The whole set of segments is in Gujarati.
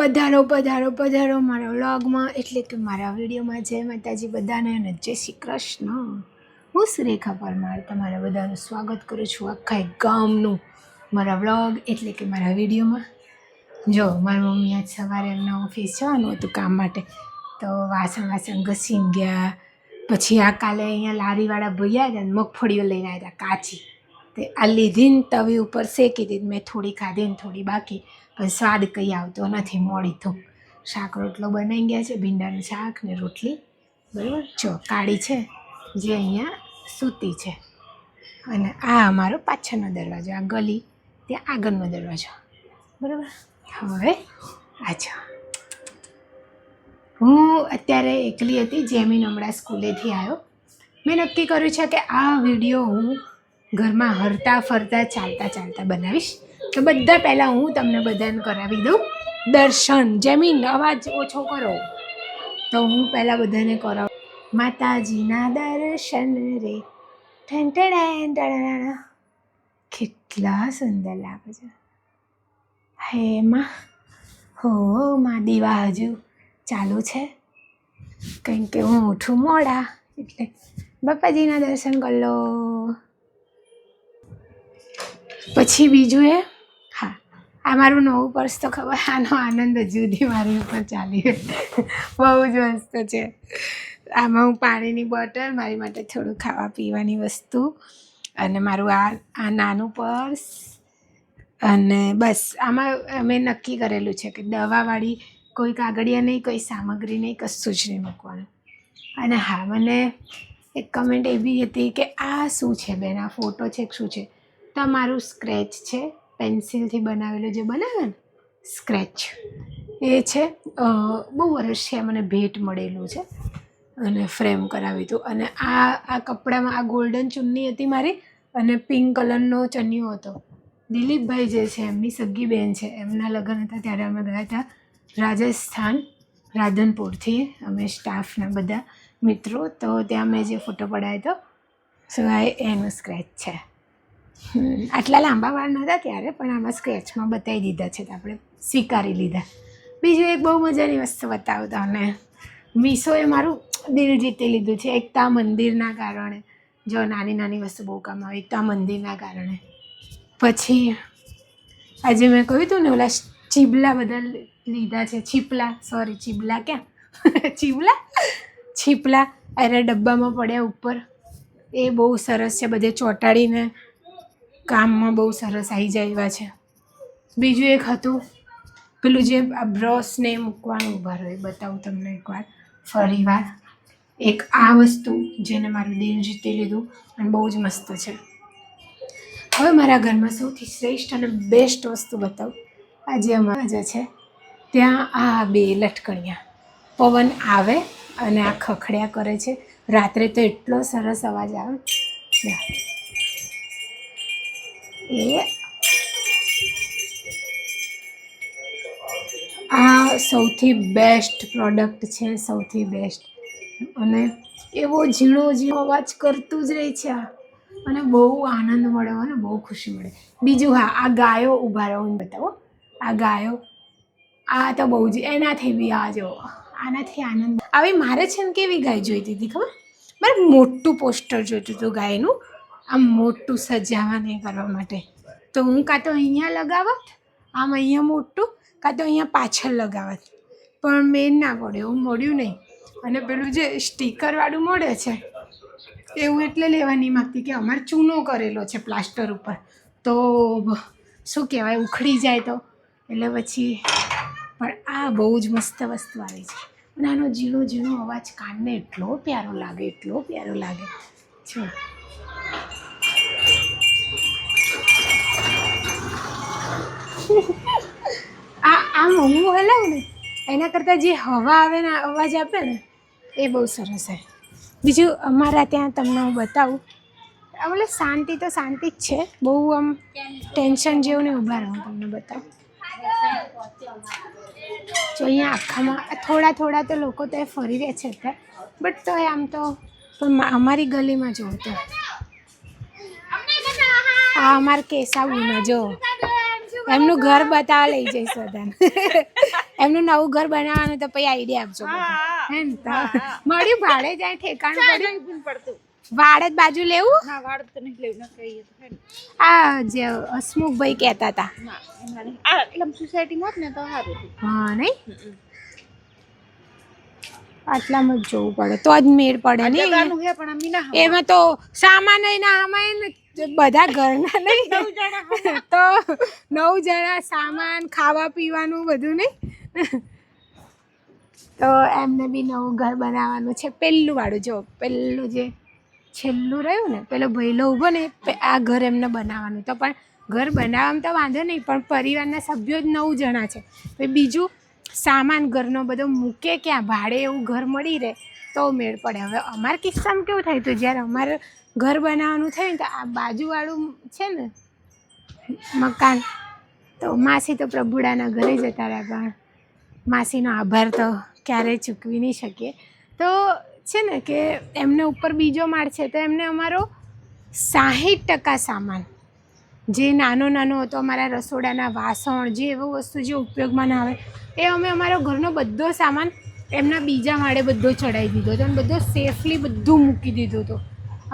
પધારો પધારો પધારો મારા વ્લોગમાં, એટલે કે મારા વિડીયોમાં. જય માતાજી બધાને અને જય શ્રી કૃષ્ણ. હું સુરેખા પરમાર તમારા બધાનું સ્વાગત કરું છું આખા ગામનું મારા વ્લોગ એટલે કે મારા વિડીયોમાં. જો મારી મમ્મી આજ સવારે એમના ઓફિસ જવાનું હતું કામ માટે, તો વાસણ ઘસીને ગયા. પછી આ કાલે અહીંયા લારીવાળા ભૈયા હતા ને મગફળીઓ લઈને આવ્યા હતા કાચી, તે આ લીધીને તવી ઉપર શેકી દીધી. મેં થોડી ખાધી ને થોડી બાકી, પણ સ્વાદ કંઈ આવતો નથી. મોડી તો શાક રોટલો બનાવી ગયા છે, ભીંડાનું શાક ને રોટલી. બરાબર. જો કાળી છે જે અહીંયા સૂતી છે, અને આ અમારો પાછળનો દરવાજો, આ ગલી ત્યાં આગળનો દરવાજો. બરાબર. હવે આજો હું અત્યારે એકલી હતી. જેમીન હમણાં સ્કૂલેથી આવ્યો. મેં નક્કી કર્યું છે કે આ વિડીયો હું ઘરમાં હરતા ફરતા ચાલતા બનાવીશ. તો બધા પહેલાં હું તમને બધાને કરાવી દઉં દર્શન. જેમીન અવાજ ઓછો કરો. તો હું પહેલાં બધાને કરાવું માતાજીના દર્શન રે. ઠેન કેટલા સુંદર લાગે છે. હે માં હો માં, દીવા હજુ ચાલુ છે, કંઈ કે હું ઉઠું મોડા એટલે બાપાજીના દર્શન કરી લો. પછી બીજું હા, આ મારું નવું પર્સ તો ખબર, આનો આનંદ જુદી મારી ઉપર ચાલી બહુ જ મસ્ત છે. આમાં હું પાણીની બોટલ, મારી માટે થોડું ખાવા પીવાની વસ્તુ, અને મારું આ નાનું પર્સ, અને બસ આમાં મેં નક્કી કરેલું છે કે દવાવાળી કોઈ કાગળિયા નહીં, કોઈ સામગ્રી નહીં, કશું જ નહીં મૂકવાનું. અને હા, મને એક કમેન્ટ એવી હતી કે આ શું છે બેન, આ ફોટો છે કે શું છે? તમારું સ્ક્રેચ છે, પેન્સિલથી બનાવેલું જે બનાવે ને સ્ક્રેચ, એ છે. બહુ વર્ષ છે, મને ભેટ મળેલું છે અને ફ્રેમ કરાવી હતું. અને આ કપડામાં આ ગોલ્ડન ચુન્ની હતી મારી, અને પિંક કલરનો ચન્નિયો હતો. દિલીપભાઈ જે છે એમની સગી બેન છે, એમના લગ્ન હતા ત્યારે અમે ગયા હતા રાજસ્થાન, રાધનપુરથી અમે સ્ટાફના બધા મિત્રો. તો ત્યાં મેં જે ફોટો પડાવ્યો હતો સિવાય એનું સ્ક્રેચ છે. આટલા લાંબા વાળ નહોતા ત્યારે, પણ આમાં સ્ક્રેચમાં બતાવી દીધા છે તો આપણે સ્વીકારી લીધા. બીજું એક બહુ મજાની વસ્તુ બતાવું તમને. મીશોએ મારું દિલ જીતી લીધું છે, એકતા મંદિરના કારણે. જો નાની નાની વસ્તુ બહુ કામ આવે, એકતા મંદિરના કારણે. પછી આજે મેં કહ્યું હતું ને, ઓલા ચીબલા બધા લીધા છે, ચીબલા ક્યાં છીપલા અરે ડબ્બામાં પડ્યા ઉપર. એ બહુ સરસ છે, બધે ચોંટાડીને કામમાં બહુ સરસ આવી જાય એવા છે. બીજું એક હતું પેલું જે આ બ્રશને મૂકવાનું ઉભા રહ્યો, બતાવું તમને એકવાર ફરી વાર. એક આ વસ્તુ જેને મારું દિલ જીતી લીધું અને બહુ જ મસ્ત છે. હવે મારા ઘરમાં સૌથી શ્રેષ્ઠ અને બેસ્ટ વસ્તુ બતાવું. આજે અમારા જે છે ત્યાં આ બે લટકણિયા પવન આવે અને આ ખખડ્યા કરે છે. રાત્રે તો એટલો સરસ અવાજ આવે. આ સૌથી બેસ્ટ પ્રોડક્ટ છે, સૌથી બેસ્ટ. અને એવો ઝીણો અવાજ કરતું જ રહે છે આ, અને બહુ આનંદ મળે અને બહુ ખુશી મળે. બીજું હા, આ ગાયો ઊભા રહો બતાવો. આ ગાયો, આ તો બહુ જ એનાથી બી આનાથી આનંદ આવી. મારે છે ને કેવી ગાય જોઈતી હતી ખબર? મારે મોટું પોસ્ટર જોઈતું હતું ગાયનું, આમ મોટું સજાવાને કરવા માટે. તો હું કાં તો અહીંયા લગાવત, આમ અહીંયા મોટું, કાં તો અહીંયા પાછળ લગાવત, પણ મેં ના પડે, એવું મળ્યું નહીં. અને પેલું જે સ્ટીકરવાળું મળે છે એવું એટલે લેવા નહીં માગતી કે અમારે ચૂનો કરેલો છે પ્લાસ્ટર ઉપર, તો શું કહેવાય, ઉખડી જાય તો, એટલે પછી. પણ આ બહુ જ મસ્ત વસ્તુ આવી છે, અને આનો ઝીણો અવાજ કાનને એટલો પ્યારો લાગે જો. આમ હું હલાવું ને એના કરતાં જે હવા આવે ને અવાજ આપે ને એ બહુ સરસ છે. બીજું અમારા ત્યાં તમને હું બતાવું, એટલે શાંતિ તો શાંતિ જ છે, બહુ આમ ટેન્શન જેવું નહીં. ઊભા રહું તમને બતાવું. જો અહીંયા આખામાં થોડા તો લોકો તો ફરી રહે છે અત્યારે, બટ તો આમ તો પણ અમારી ગલીમાં જો તો આ અમારા કેસાબુમાં જો એમનું ઘર બતાવવા લઈ જઈશ બધાને. એમનું નવું ઘર બનાવવાનું તો પછી આઈડિયા આપજો બધા હે ને તો મળ્યું ભાડે જાય ઠેકાણું પડતું વાડ જ બાજુ લેવું ના વાડ તો નહીં લેવું ના કહીએ તો હે આ જે હસમુખભાઈ કહેતા હતા ના એમના નહીં આ એટલે સોસાયટીમાં જ ને તો સારું હતું હા નહીં આટલામાં જ જોવું પડે તો જ મેળ પડે ને જગાનું હે પણ અમી ના એમાં તો સામાન ના આમાં ને બધા ઘરના નહીં 9 જણા તો 9 જણા સામાન ખાવા પીવાનું બધું નહીં તો એમને બી નવું ઘર બનાવવાનું છે પહેલું વાળું જો પહેલું જે છેલ્લું રહ્યું ને પેલો ભઈલો ઊભો ને આ ઘર એમને બનાવવાનું તો પણ ઘર બનાવવામાં તો વાંધો નહીં પણ પરિવારના સભ્યો જ 9 જણા છે પછી બીજું સામાન ઘરનો બધો મૂકે ક્યાં ભાડે એવું ઘર મળી રહે તો મેળ પડે હવે અમારા કિસ્સામાં કેવું થાય તો જ્યારે અમારે ઘર બનાવવાનું થયું ને તો આ બાજુવાળું છે ને મકાન તો માસી તો પ્રભુડાના ઘરે જતા રહ્યા પણ માસીનો આભાર તો ક્યારેય ચૂકવી નહીં શકીએ તો છે ને કે એમને ઉપર બીજો માળ છે તો એમને અમારો 60% સામાન જે નાનો હતો અમારા રસોડાના વાસણ જે એવો વસ્તુ જે ઉપયોગમાં ના આવે એ અમે અમારો ઘરનો બધો સામાન એમના બીજા માળે બધો ચડાવી દીધો હતો અને બધો સેફલી બધું મૂકી દીધું હતું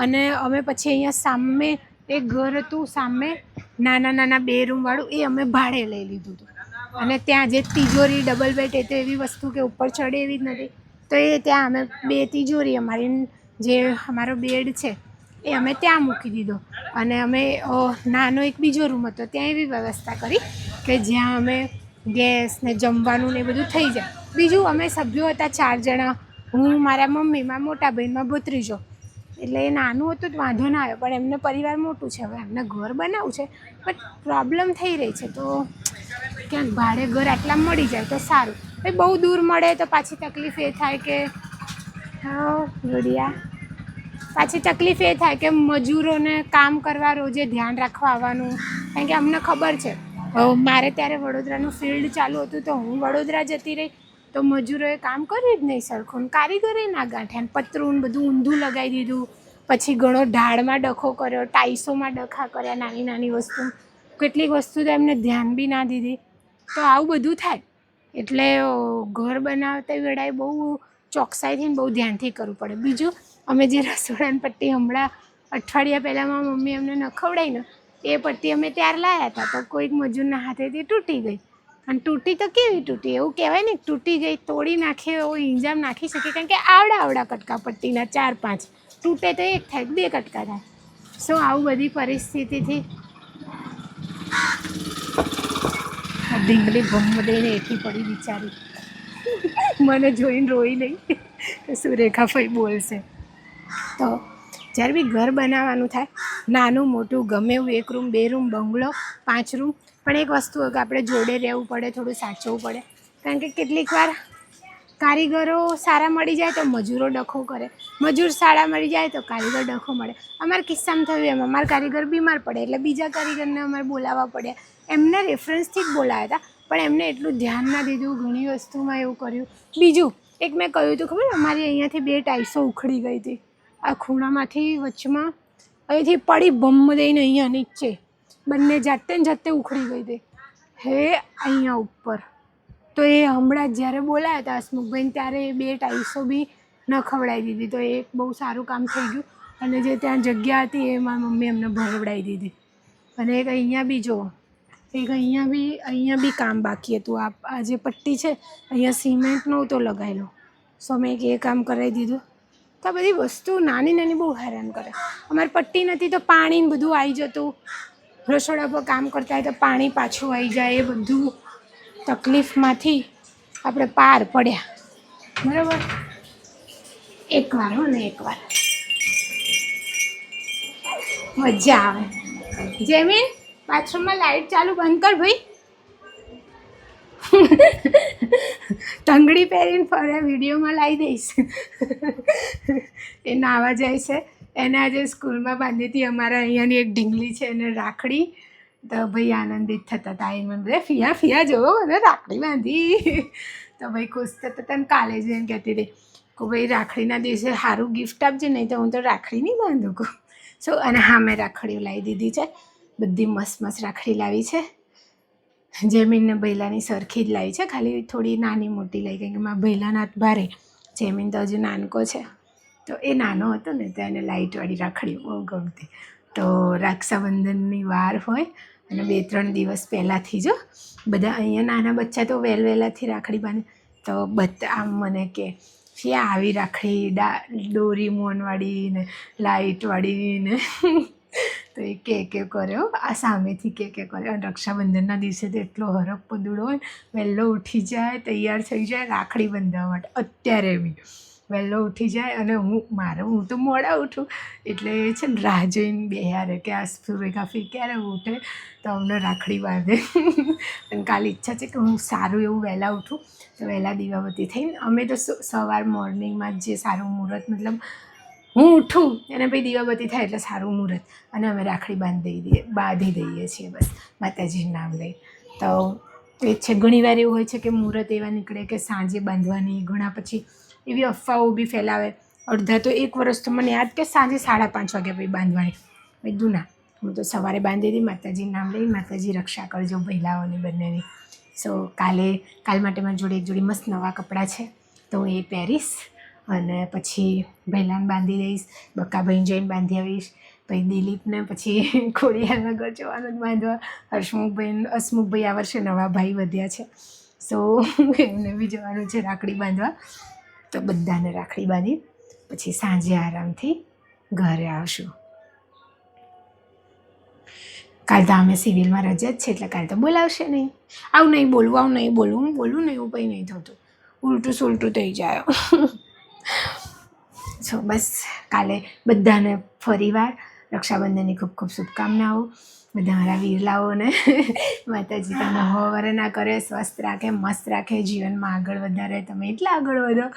અને અમે પછી અહીંયા સામે એક ઘર હતું સામે નાના 2 રૂમવાળું એ અમે ભાડે લઈ લીધું હતું અને ત્યાં જે તિજોરી ડબલ બેડ એ તો એવી વસ્તુ કે ઉપર ચડે એવી જ નથી તો એ ત્યાં અમે 2 તિજોરી અમારી જે અમારો બેડ છે એ અમે ત્યાં મૂકી દીધો અને અમે નાનો એક બીજો રૂમ હતો ત્યાં એવી વ્યવસ્થા કરી કે જ્યાં અમે ગેસ ને જમવાનું ને એ બધું થઈ જાય બીજું અમે સભ્યો હતા 4 જણા હું મારા મમ્મી મારા મોટા બહેનમાં ભત્રીજો એટલે એ નાનું હતું તો વાંધો ના આવ્યો પણ એમને પરિવાર મોટું છે હવે એમને ઘર બનાવવું છે પણ પ્રોબ્લેમ થઈ રહી છે તો ક્યાંક ભાડે ઘર આટલા મળી જાય તો સારું ભાઈ બહુ દૂર મળે તો પાછી તકલીફ એ થાય કે હા રોડિયા પાછી તકલીફ એ થાય કે મજૂરોને કામ કરવા રોજે ધ્યાન રાખવા આવવાનું કારણ કે અમને ખબર છે મારે ત્યારે વડોદરાનું ફિલ્ડ ચાલુ હતું તો હું વડોદરા જતી રહી તો મજૂરોએ કામ કર્યું જ નહીં સરખું કારીગરે ના ગાંઠ્યા પતરું બધું ઊંધું લગાવી દીધું પછી ઘણો ઢાળમાં ડખો કર્યો ટાઈસોમાં ડખા કર્યા નાની વસ્તુ કેટલીક વસ્તુ તો એમને ધ્યાન બી ના દીધી તો આવું બધું થાય એટલે ઘર બનાવતા વેળાએ બહુ ચોકસાઈથી બહુ ધ્યાનથી કરવું પડે બીજું અમે જે રસોડાની પટ્ટી હમણાં અઠવાડિયા પહેલાં મમ્મી અમને નખવડાવી ને એ પટ્ટી અમે ત્યાર લાવ્યા હતા તો કોઈક મજૂરના હાથેથી તૂટી ગઈ અને તૂટી તો કેવી તૂટી એવું કહેવાય ને તૂટી ગઈ તોડી નાખે એવો ઇંજામ નાખી શકે કારણ કે આવડા કટકા પટ્ટીના 4-5 તૂટે તો 1 થાય 2 કટકા થાય સો આવું બધી પરિસ્થિતિથી ઢીંગલી ભમ દઈને એઠી પડી બિચારી મને જોઈને રોઈ નહીં સુરેખા ફઈ બોલશે તો જ્યારે બી ઘર બનાવવાનું થાય નાનું મોટું ગમે એવું 1 રૂમ 2 રૂમ બંગલો 5 રૂમ પણ એક વસ્તુ હોય કે આપણે જોડે રહેવું પડે થોડું સાચવવું પડે કારણ કે કેટલીક વાર કારીગરો સારા મળી જાય તો મજૂરો ડખો કરે મજૂર સારા મળી જાય તો કારીગર ડખો મળે અમારા કિસ્સામાં થયું એમ અમારા કારીગર બીમાર પડે એટલે બીજા કારીગરને અમારે બોલાવવા પડ્યા એમના રેફરન્સથી જ બોલાવ્યા હતા પણ એમને એટલું ધ્યાન ના દીધું ઘણી વસ્તુમાં એવું કર્યું બીજું એક મેં કહ્યું હતું ખબર અમારી અહીંયાથી 2 ટાઈસો ઉખડી ગઈ હતી આ ખૂણામાંથી વચમાં અહીંથી પડી ભમ દઈને અહીંયા નીચે બંને જાતે ઉખડી ગઈ હતી હે અહીંયા ઉપર તો એ હમણાં જ્યારે બોલાયા હતા હસમુખભાઈને ત્યારે એ 2 ટાઈસો બી ન ખવડાવી દીધી તો એ બહુ સારું કામ થઈ ગયું અને જે ત્યાં જગ્યા હતી એ મારી મમ્મી એમને ભરવડાવી દીધી અને એક અહીંયા બી જુઓ એક અહીંયા બી કામ બાકી હતું આ જે પટ્ટી છે અહીંયા સિમેન્ટ નહોતો લગાવેલો સો મેં એ કામ કરાવી દીધું તો આ બધી વસ્તુ નાની બહુ હેરાન કરે અમારી પટ્ટી નથી તો પાણી બધું આવી જતું રસોડા પર કામ કરતા હોય તો પાણી પાછું આવી જાય એ બધું તકલીફમાંથી આપણે પાર પડ્યા બરાબર એકવાર મજા આવે જેમીન બાથરૂમમાં લાઇટ ચાલુ બંધ કર ભાઈ તંગડી પહેરીને ફરે વિડીયોમાં લાવી દઈશ એ નાવા જાય છે એને આજે સ્કૂલમાં બાંધી હતી અમારા અહીંયાની એક ઢીંગલી છે એને રાખડી તો ભાઈ આનંદિત થતા હતા એ મને બધા ફિયા જોવો મને રાખડી બાંધી તો ભાઈ ખુશ થતા હતા ને કાલે જ એમ કહેતી હતી કે ભાઈ રાખડીના દિવસે સારું ગિફ્ટ આપજે નહીં તો હું તો રાખડી નહીં બાંધું કહું સો અને હા મેં રાખડીઓ લાવી દીધી છે બધી મસ્ત રાખડી લાવી છે જેમીનને ભૈલાની સરખી જ લાવી છે, ખાલી થોડી નાની મોટી લાવી, કારણ કે મારા ભૈલાના હાથ ભારે, જેમીન તો હજુ નાનકો છે. તો એ નાનો હતો ને તો એને લાઇટવાળી રાખડી બહુ ગમતી. તો રક્ષાબંધનની વાર હોય અને 2-3 દિવસ પહેલાંથી જો બધા અહીંયા નાના બચ્ચા તો વહેલાથી રાખડી બાંધે. તો બધા આમ મને કે ફિયા આવી રાખડી ડોરીમોનવાળી ને લાઇટવાળી ને તો એ કે કર્યો આ સામેથી કે કર્યો. અને રક્ષાબંધનના દિવસે તો એટલો હરખ પદુડો હોય, વહેલો ઉઠી જાય, તૈયાર થઈ જાય રાખડી બાંધવા માટે. અત્યારે બી વહેલો ઉઠી જાય અને હું તો મોડા ઉઠું એટલે છે ને રાહ જોઈને બેહારે કે આ સુરેખાફી ક્યારે ઉઠે તો અમને રાખડી બાંધે. અને કાલે ઈચ્છા છે કે હું સારું એવું વહેલા ઉઠું તો વહેલા દીવાબત્તી થઈને અમે તો સવાર મોર્નિંગમાં જે સારું મુહૂર્ત, મતલબ હું ઉઠું અને પછી દીવાબત્તી થાય એટલે સારું મુહૂર્ત અને અમે રાખડી બાંધી દઈએ છીએ બસ, માતાજીનું નામ લઈ. તો એ છે ઘણીવાર એવું હોય છે કે મુહૂર્ત એવા નીકળે કે સાંજે બાંધવાની, ઘણા પછી એવી અફવાઓ બી ફેલાવે. અડધા તો એક વર્ષ તો મને યાદ કે સાંજે 5:30 વાગ્યા પછી બાંધવાની. મેં કીધું ના, હું તો સવારે બાંધી હતી, માતાજીનું નામ લઈ, માતાજી રક્ષા કરજો ભૈલાઓની બંનેની. સો કાલ માટે મારી જોડે એક જોડી મસ્ત નવા કપડાં છે તો હું એ પહેરીશ અને પછી ભૈલાને બાંધી દઈશ, બકાભાઈને જઈને બાંધી આવીશ. પછી દિલીપને પછી ખોડિયારનગર જવાનું જ બાંધવા. હસમુખભાઈ આ વર્ષે નવા ભાઈ વધ્યા છે, સો એમને બી જવાનું છે રાખડી બાંધવા. તો બધાને રાખડી બાંધી પછી સાંજે આરામથી ઘરે આવશું. કાલ તો અમે સિવિલમાં રજા જ છે એટલે કાલ તો બોલાવશે નહીં. આવું નહીં બોલવું, હું બોલું નહીં એવું કંઈ નહીં થતું, ઉલટું સુલટું થઈ જાય. સો બસ કાલે બધાને ફરીવાર રક્ષાબંધનની ખૂબ ખૂબ શુભકામનાઓ. બધા મારા વીરલાઓને માતાજી તમને હોવર ના કરે, સ્વસ્થ રાખે, મસ્ત રાખે, જીવનમાં આગળ વધારે. તમે એટલા આગળ વધો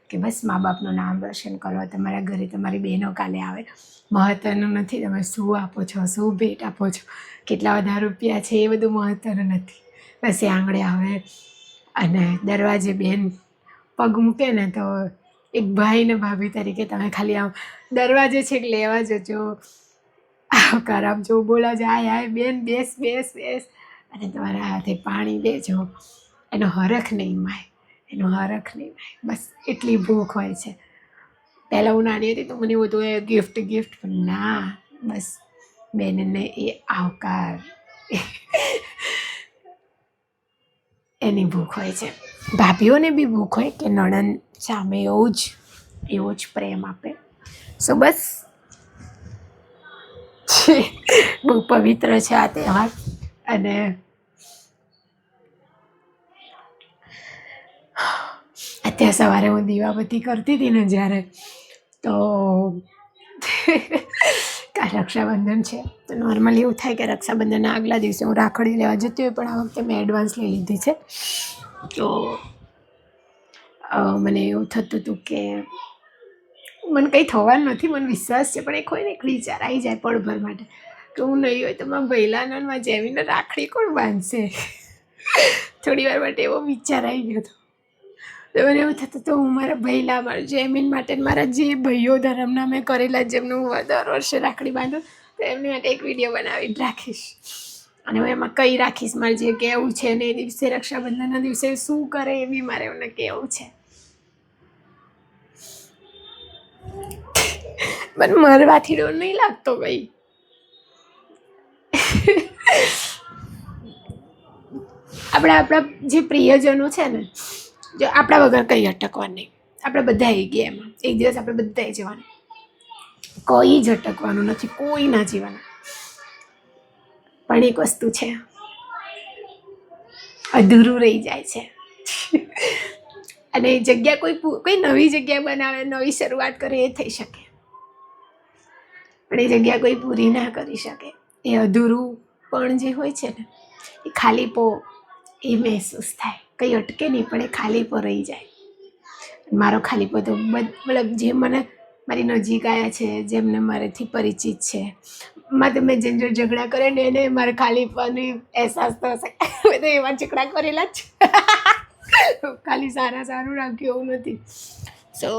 કે બસ મા બાપનું નામ રોશન કરો. તમારા ઘરે તમારી બહેનો કાલે આવે, મહત્ત્વનું નથી તમે શું આપો છો, શું ભેટ આપો છો, કેટલા બધા રૂપિયા છે, એ બધું મહત્ત્વનું નથી. બસ એ આંગળે આવે અને દરવાજે બેન પગ મૂકે ને તો એક ભાઈ ને ભાભી તરીકે તમે ખાલી આમ દરવાજે છેક લેવા જજો, આવકાર આપજો, બોલા જાય બેન બેસ અને તમારા હાથે પાણી દેજો. એનો હરખ નહીં માય, બસ એટલી ભૂખ હોય છે. પહેલાં હું નાની હતી તો મને બધું એ ગિફ્ટ પણ ના, બસ બેનને એ આવકાર એની ભૂખ હોય છે. ભાભીઓને બી ભૂખ હોય કે નણંદ સામે એવો જ પ્રેમ આપે. સો બસ બહુ પવિત્ર છે આ તહેવાર. અને અત્યારે સવારે હું દીવાબત્તી કરતી હતી ને જ્યારે, તો કાલ રક્ષાબંધન છે તો નોર્મલી એવું થાય કે રક્ષાબંધનના આગલા દિવસે હું રાખડી લેવા જતી હોય, પણ આ વખતે મેં એડવાન્સ લઈ લીધી છે. તો મને એવું થતું હતું કે મને કંઈ થવાનું નથી, મને વિશ્વાસ છે, પણ એક હોય ને એક વિચાર આવી જાય પળભર માટે કે હું નહીં હોય તો મારા ભૈલાના મારા જેમીને રાખડી કોણ બાંધશે. થોડી વાર માટે એવો વિચાર આવી ગયો હતો. તો મને એવું થતું તો હું મારા ભૈલા, મારા જેમીન માટે, મારા જે ભાઈઓ ધર્મના મેં કરેલા, જેમને હું દર વર્ષે રાખડી બાંધું, તો એમની માટે એક વિડીયો બનાવીને રાખીશ. અને હું એમાં કંઈ રાખીશ, મારે જે કહેવું છે ને એ દિવસે રક્ષાબંધનના દિવસે શું કરે એ બી મારે એમને કહેવું છે. મને મરવાથી ડર નહીં લાગતો ભાઈ. આપણા જે પ્રિયજનો છે ને, જો આપણા વગર કંઈ અટકવાનું નહીં. આપણે બધા આવી ગયા એમાં, એક દિવસ આપણે બધાએ જવાનું, કોઈ જ અટકવાનું નથી, કોઈ ના જીવવાનું. પણ એક વસ્તુ છે, અધૂરું રહી જાય છે. અને એ જગ્યા કોઈ નવી જગ્યા બનાવે, નવી શરૂઆત કરે એ થઈ શકે, પણ એ જગ્યા કોઈ પૂરી ના કરી શકે. એ અધૂરું પણ જે હોય છે ને, એ ખાલીપો એ મહેસૂસ થાય. કંઈ અટકે નહીં પણ એ ખાલીપો રહી જાય. મારો ખાલીપો તો મતલબ જે મને મારી નજીક આવ્યા છે, જેમને મારેથી પરિચિત છે, માં તમે જેમ જો ઝઘડા કરે ને એને મારે ખાલીપાની અહેસાસ તો હશે. મેં તો એવા ઝઘડા કરેલા જ છે, ખાલી સારું રાખ્યું એવું નથી. સો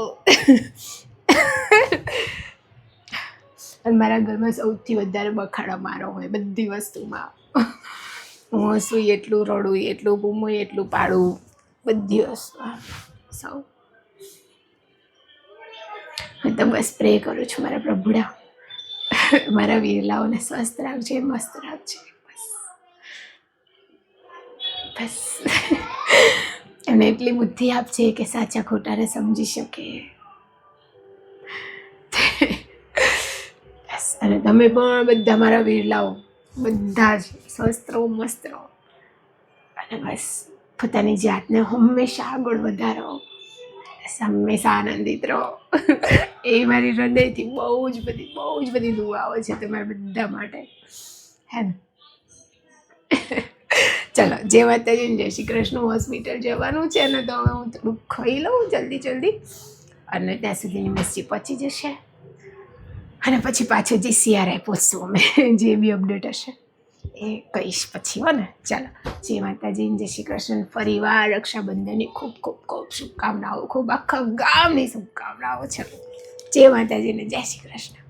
અને મારા ઘરમાં સૌથી વધારે બખાડો મારો હોય બધી વસ્તુમાં. હું હસું એટલું રડું એટલું બૂમું એટલું પાડું, બધી વસ્તુ સૌ. હું તો બસ પ્રે કરું છું મારા પ્રભુડા મારા વીરલાઓને સ્વસ્થ રાખજે, મસ્ત રાખજે, બસ બસ એને એટલી બુદ્ધિ આપજે કે સાચા ખોટાને સમજી શકે. બસ અને તમે પણ બધા મારા વીરલાઓ બધા જ સ્વસ્થ રહો, મસ્ત રહો અને બસ પોતાની જાતને હંમેશા આગળ વધારો, હંમેશા આનંદિત રહો. એ મારી હૃદયથી બહુ જ બધી દુઆઓ છે તમારા બધા માટે, હે ને? ચલો, જય માતાજી, જય શ્રી કૃષ્ણ. હોસ્પિટલ જવાનું છે ને, તો હવે હું થોડુંક ખાઈ લઉં જલ્દી અને ત્યાં સુધીની મસ્તી પહોંચી જશે અને પછી પાછું GCRI પહોંચશું અમે, જે બી અપડેટ હશે એ કહીશ પછી, હો ને? ચાલો, જય માતાજી, જય શ્રી કૃષ્ણ. ફરીવાર રક્ષાબંધનની ખૂબ શુભકામનાઓ, ખૂબ આખા ગામની શુભકામનાઓ છે. જય માતાજી ને જય શ્રી કૃષ્ણ.